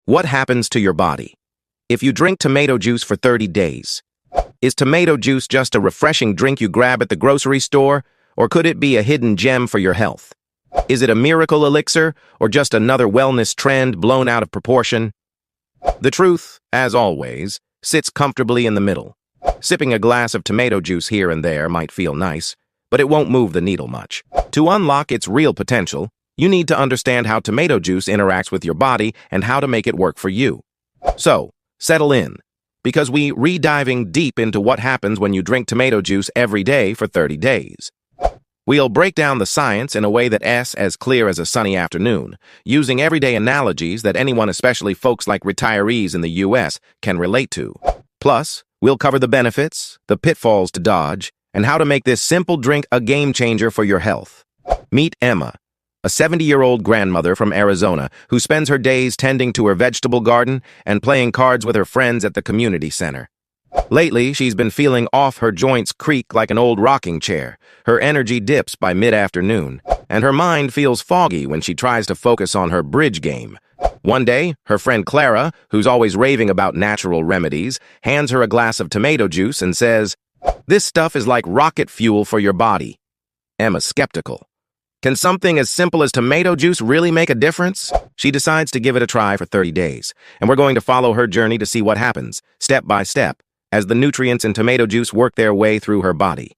What happens to your body if you drink tomato juice for 30 days? Is tomato juice just a refreshing drink you grab at the grocery store, or could it be a hidden gem for your health? Is it a miracle elixir, or just another wellness trend blown out of proportion? The truth, as always, sits comfortably in the middle. Sipping a glass of tomato juice here and there might feel nice, but it won't move the needle much. To unlock its real potential, you need to understand how tomato juice interacts with your body and how to make it work for you. So, settle in, because we're diving deep into what happens when you drink tomato juice every day for 30 days. We'll break down the science in a way that's as clear as a sunny afternoon, using everyday analogies that anyone, especially folks like retirees in the US, can relate to. Plus, we'll cover the benefits, the pitfalls to dodge, and how to make this simple drink a game changer for your health. Meet Emma, a 70-year-old grandmother from Arizona who spends her days tending to her vegetable garden and playing cards with her friends at the community center. Lately, she's been feeling off, her joints creak like an old rocking chair, her energy dips by mid-afternoon, and her mind feels foggy when she tries to focus on her bridge game. One day, her friend Clara, who's always raving about natural remedies, hands her a glass of tomato juice and says, "This stuff is like rocket fuel for your body." Emma's skeptical. Can something as simple as tomato juice really make a difference? She decides to give it a try for 30 days, and we're going to follow her journey to see what happens, step by step, as the nutrients in tomato juice work their way through her body.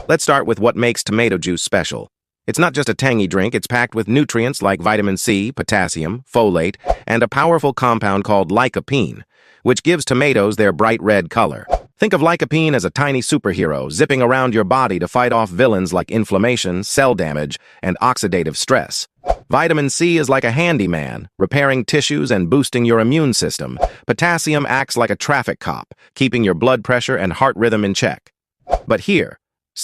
Let's start with what makes tomato juice special. It's not just a tangy drink, it's packed with nutrients like vitamin C, potassium, folate, and a powerful compound called lycopene, which gives tomatoes their bright red color. Think of lycopene as a tiny superhero zipping around your body to fight off villains like inflammation, cell damage, and oxidative stress. Vitamin C is like a handyman, repairing tissues and boosting your immune system. Potassium acts like a traffic cop, keeping your blood pressure and heart rhythm in check. But here's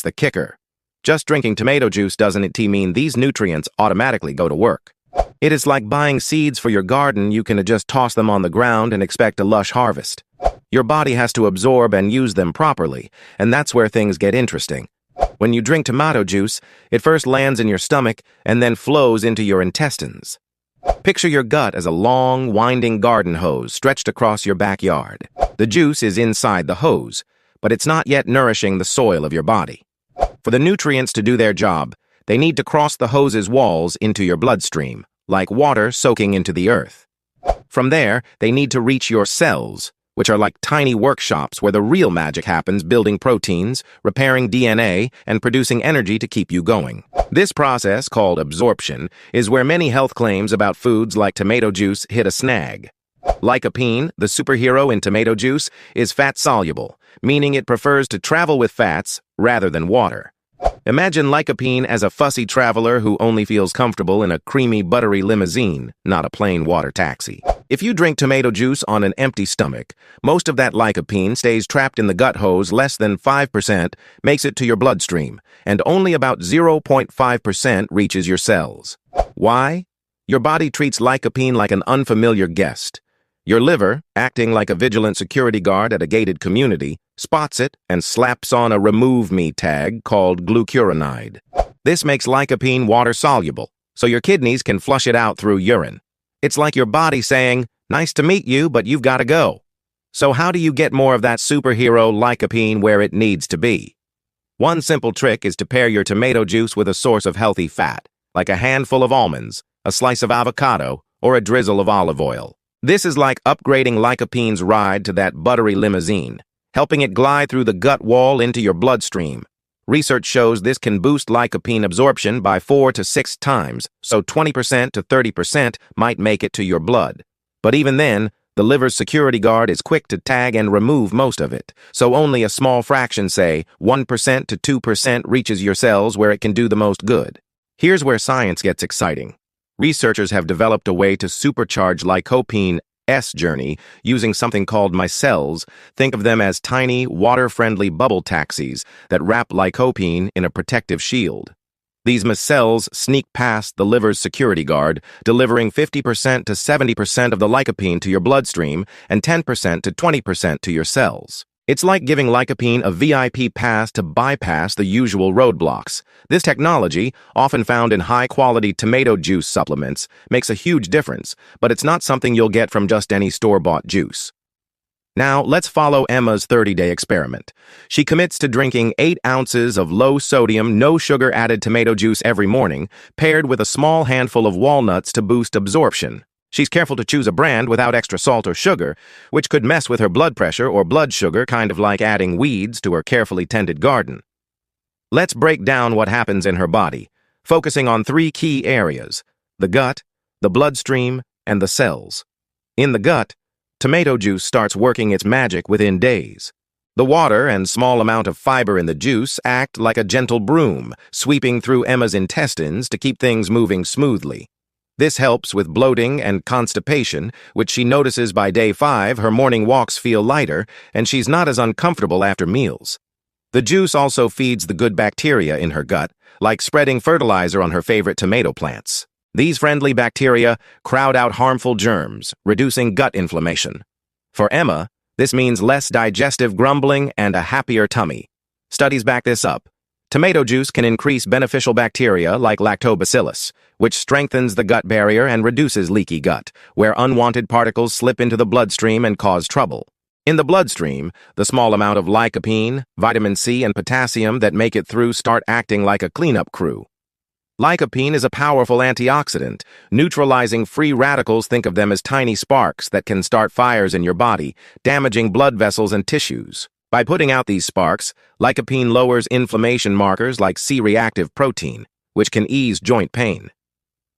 the kicker. Just drinking tomato juice doesn't mean these nutrients automatically go to work. It is like buying seeds for your garden. You can just toss them on the ground and expect a lush harvest. Your body has to absorb and use them properly, and that's where things get interesting. When you drink tomato juice, it first lands in your stomach and then flows into your intestines. Picture your gut as a long, winding garden hose stretched across your backyard. The juice is inside the hose, but it's not yet nourishing the soil of your body. For the nutrients to do their job, they need to cross the hose's walls into your bloodstream, like water soaking into the earth. From there, they need to reach your cells, which are like tiny workshops where the real magic happens, building proteins, repairing DNA, and producing energy to keep you going. This process, called absorption, is where many health claims about foods like tomato juice hit a snag. Lycopene, the superhero in tomato juice, is fat-soluble, meaning it prefers to travel with fats rather than water. Imagine lycopene as a fussy traveler who only feels comfortable in a creamy, buttery limousine, not a plain water taxi. If you drink tomato juice on an empty stomach, most of that lycopene stays trapped in the gut hose. Less than 5% makes it to your bloodstream, and only about 0.5% reaches your cells. Why? Your body treats lycopene like an unfamiliar guest. Your liver, acting like a vigilant security guard at a gated community, spots it and slaps on a remove me tag called glucuronide. This makes lycopene water-soluble, so your kidneys can flush it out through urine. It's like your body saying, "Nice to meet you, but you've got to go." So how do you get more of that superhero lycopene where it needs to be? One simple trick is to pair your tomato juice with a source of healthy fat, like a handful of almonds, a slice of avocado, or a drizzle of olive oil. This is like upgrading lycopene's ride to that buttery limousine, helping it glide through the gut wall into your bloodstream. Research shows this can boost lycopene absorption by 4 to 6 times, so 20% to 30% might make it to your blood. But even then, the liver's security guard is quick to tag and remove most of it, so only a small fraction, say 1% to 2%, reaches your cells where it can do the most good. Here's where science gets exciting. Researchers have developed a way to supercharge lycopene's journey using something called micelles. Think of them as tiny, water-friendly bubble taxis that wrap lycopene in a protective shield. These micelles sneak past the liver's security guard, delivering 50% to 70% of the lycopene to your bloodstream and 10% to 20% to your cells. It's like giving lycopene a VIP pass to bypass the usual roadblocks. This technology, often found in high-quality tomato juice supplements, makes a huge difference, but it's not something you'll get from just any store-bought juice. Now, let's follow Emma's 30-day experiment. She commits to drinking 8 ounces of low-sodium, no-sugar-added tomato juice every morning, paired with a small handful of walnuts to boost absorption. She's careful to choose a brand without extra salt or sugar, which could mess with her blood pressure or blood sugar, kind of like adding weeds to her carefully tended garden. Let's break down what happens in her body, focusing on 3 key areas: the gut, the bloodstream, and the cells. In the gut, tomato juice starts working its magic within days. The water and small amount of fiber in the juice act like a gentle broom, sweeping through Emma's intestines to keep things moving smoothly. This helps with bloating and constipation, which she notices by day 5. Her morning walks feel lighter, and she's not as uncomfortable after meals. The juice also feeds the good bacteria in her gut, like spreading fertilizer on her favorite tomato plants. These friendly bacteria crowd out harmful germs, reducing gut inflammation. For Emma, this means less digestive grumbling and a happier tummy. Studies back this up. Tomato juice can increase beneficial bacteria like lactobacillus, which strengthens the gut barrier and reduces leaky gut, where unwanted particles slip into the bloodstream and cause trouble. In the bloodstream, the small amount of lycopene, vitamin C, and potassium that make it through start acting like a cleanup crew. Lycopene is a powerful antioxidant, neutralizing free radicals. Think of them as tiny sparks that can start fires in your body, damaging blood vessels and tissues. By putting out these sparks, lycopene lowers inflammation markers like C-reactive protein, which can ease joint pain.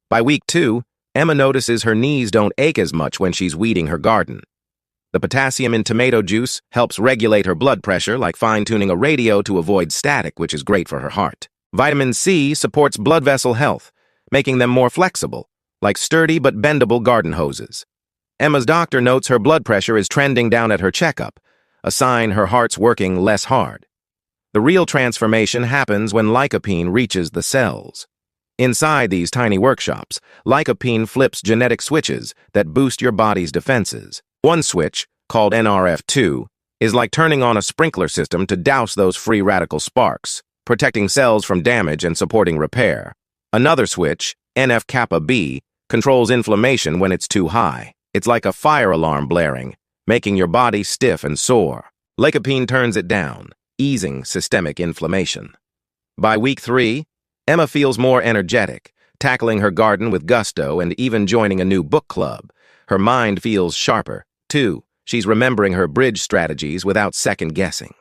By week 2, Emma notices her knees don't ache as much when she's weeding her garden. The potassium in tomato juice helps regulate her blood pressure, like fine-tuning a radio to avoid static, which is great for her heart. Vitamin C supports blood vessel health, making them more flexible, like sturdy but bendable garden hoses. Emma's doctor notes her blood pressure is trending down at her checkup, a sign her heart's working less hard. The real transformation happens when lycopene reaches the cells. Inside these tiny workshops, lycopene flips genetic switches that boost your body's defenses. One switch, called NRF2, is like turning on a sprinkler system to douse those free radical sparks, protecting cells from damage and supporting repair. Another switch, NF-kappa B, controls inflammation when it's too high. It's like a fire alarm blaring, making your body stiff and sore. Lycopene turns it down, easing systemic inflammation. By week 3, Emma feels more energetic, tackling her garden with gusto and even joining a new book club. Her mind feels sharper, too. She's remembering her bridge strategies without second-guessing.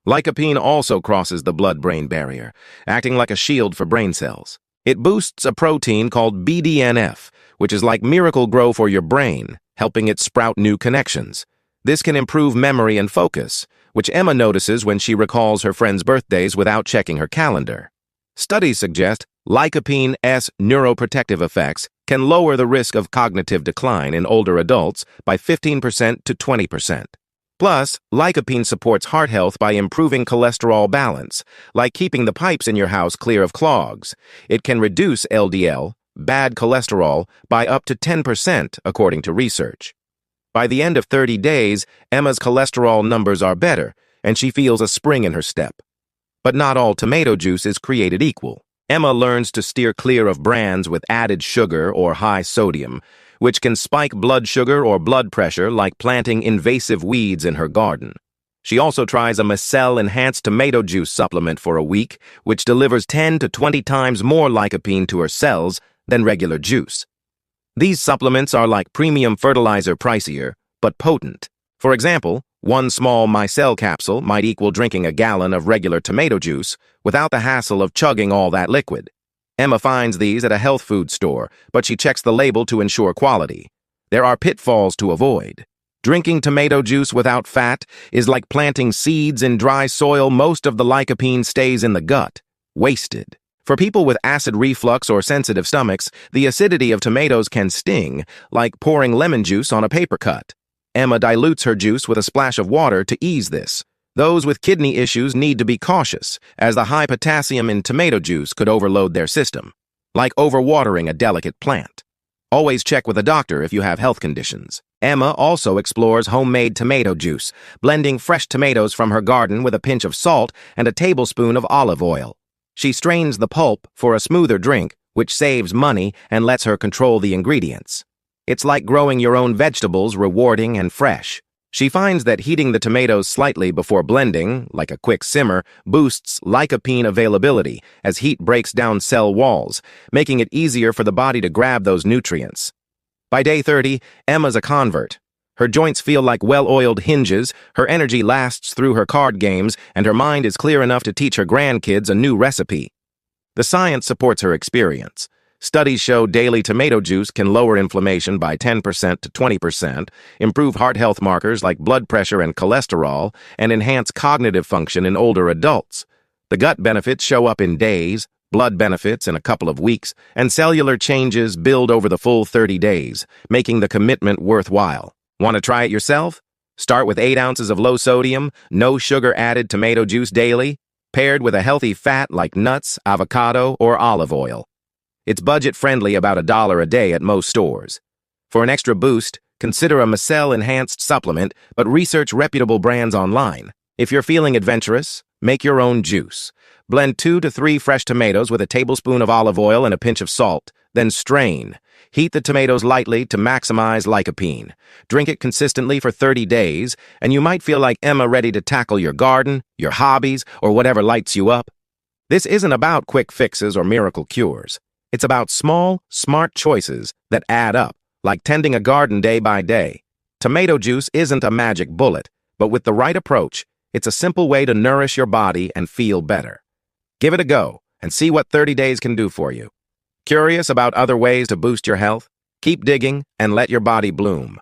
Lycopene also crosses the blood-brain barrier, acting like a shield for brain cells. It boosts a protein called BDNF, which is like Miracle-Grow for your brain, helping it sprout new connections. This can improve memory and focus, which Emma notices when she recalls her friends' birthdays without checking her calendar. Studies suggest lycopene's neuroprotective effects can lower the risk of cognitive decline in older adults by 15% to 20%. Plus, lycopene supports heart health by improving cholesterol balance, like keeping the pipes in your house clear of clogs. It can reduce LDL, bad cholesterol, by up to 10%, according to research. By the end of 30 days, Emma's cholesterol numbers are better, and she feels a spring in her step. But not all tomato juice is created equal. Emma learns to steer clear of brands with added sugar or high sodium, which can spike blood sugar or blood pressure, like planting invasive weeds in her garden. She also tries a micelle-enhanced tomato juice supplement for a week, which delivers 10 to 20 times more lycopene to her cells than regular juice. These supplements are like premium fertilizer, pricier, but potent. For example, one small micelle capsule might equal drinking a gallon of regular tomato juice without the hassle of chugging all that liquid. Emma finds these at a health food store, but she checks the label to ensure quality. There are pitfalls to avoid. Drinking tomato juice without fat is like planting seeds in dry soil. Most of the lycopene stays in the gut, wasted. For people with acid reflux or sensitive stomachs, the acidity of tomatoes can sting, like pouring lemon juice on a paper cut. Emma dilutes her juice with a splash of water to ease this. Those with kidney issues need to be cautious, as the high potassium in tomato juice could overload their system, like overwatering a delicate plant. Always check with a doctor if you have health conditions. Emma also explores homemade tomato juice, blending fresh tomatoes from her garden with a pinch of salt and a tablespoon of olive oil. She strains the pulp for a smoother drink, which saves money and lets her control the ingredients. It's like growing your own vegetables, rewarding and fresh. She finds that heating the tomatoes slightly before blending, like a quick simmer, boosts lycopene availability as heat breaks down cell walls, making it easier for the body to grab those nutrients. By day 30, Emma's a convert. Her joints feel like well-oiled hinges, her energy lasts through her card games, and her mind is clear enough to teach her grandkids a new recipe. The science supports her experience. Studies show daily tomato juice can lower inflammation by 10% to 20%, improve heart health markers like blood pressure and cholesterol, and enhance cognitive function in older adults. The gut benefits show up in days, blood benefits in a couple of weeks, and cellular changes build over the full 30 days, making the commitment worthwhile. Want to try it yourself? Start with 8 ounces of low-sodium, no sugar-added tomato juice daily, paired with a healthy fat like nuts, avocado, or olive oil. It's budget-friendly, about $1 a day at most stores. For an extra boost, consider a Micelle-enhanced supplement, but research reputable brands online. If you're feeling adventurous, make your own juice. Blend 2 to 3 fresh tomatoes with a tablespoon of olive oil and a pinch of salt, then strain. Heat the tomatoes lightly to maximize lycopene. Drink it consistently for 30 days, and you might feel like Emma, ready to tackle your garden, your hobbies, or whatever lights you up. This isn't about quick fixes or miracle cures. It's about small, smart choices that add up, like tending a garden day by day. Tomato juice isn't a magic bullet, but with the right approach, it's a simple way to nourish your body and feel better. Give it a go and see what 30 days can do for you. Curious about other ways to boost your health? Keep digging and let your body bloom.